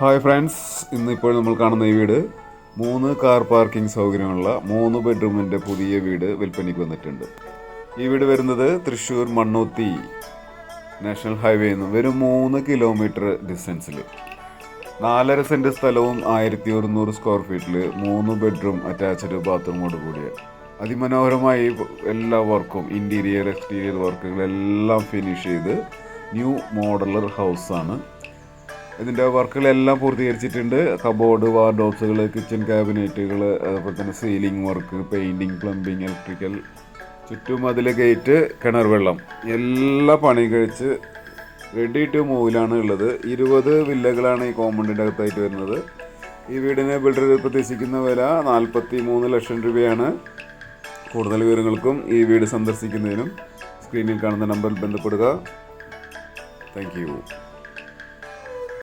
Hi friends, ഇന്നിപ്പോൾ നമ്മൾ കാണുന്ന ഈ വീട് 3 കാർ പാർക്കിംഗ് സൗകര്യമുള്ള 3 ബെഡ്റൂമിൻ്റെ പുതിയ വീട് വിൽപ്പനയ്ക്ക് വന്നിട്ടുണ്ട്. ഈ വീട് വരുന്നത് തൃശ്ശൂർ മണ്ണുത്തി നാഷണൽ ഹൈവേയിൽ നിന്ന് വെറും 3 കിലോമീറ്റർ ഡിസ്റ്റൻസിൽ 4.5 സെൻറ്റ് സ്ഥലവും 1100 സ്ക്വയർ ഫീറ്റിൽ 3 ബെഡ്റൂം അറ്റാച്ച്ഡ് ബാത്റൂമോട് കൂടിയ അതിമനോഹരമായി എല്ലാ വർക്കും ഇൻറ്റീരിയർ എക്സ്റ്റീരിയർ വർക്കുകളെല്ലാം ഫിനിഷ് ചെയ്ത് ന്യൂ മോഡലർ ഹൗസാണ്. ഇതിൻ്റെ വർക്കുകളെല്ലാം പൂർത്തീകരിച്ചിട്ടുണ്ട്. കബോർഡ്, വാർഡ്രോബ്സുകൾ, കിച്ചൺ ക്യാബിനറ്റുകൾ, അതുപോലെ തന്നെ ceiling work, painting, plumbing, electrical, ചുറ്റും അതിൽ ഗേറ്റ്, കിണർ വെള്ളം എല്ലാം പണി കഴിച്ച് റെഡി ടു മൂവിലാണ് ഉള്ളത്. 20 വില്ലകളാണ് ഈ കോമ്പൗണ്ടിൻ്റെ അകത്തായിട്ട് വരുന്നത്. ഈ വീടിന് ബിൽഡർ പ്രതീക്ഷിക്കുന്ന വില 43 ലക്ഷം രൂപയാണ്. കൂടുതൽ വിവരങ്ങൾക്കും ഈ വീട് സന്ദർശിക്കുന്നതിനും സ്ക്രീനിൽ കാണുന്ന നമ്പറിൽ ബന്ധപ്പെടുക. Thank you.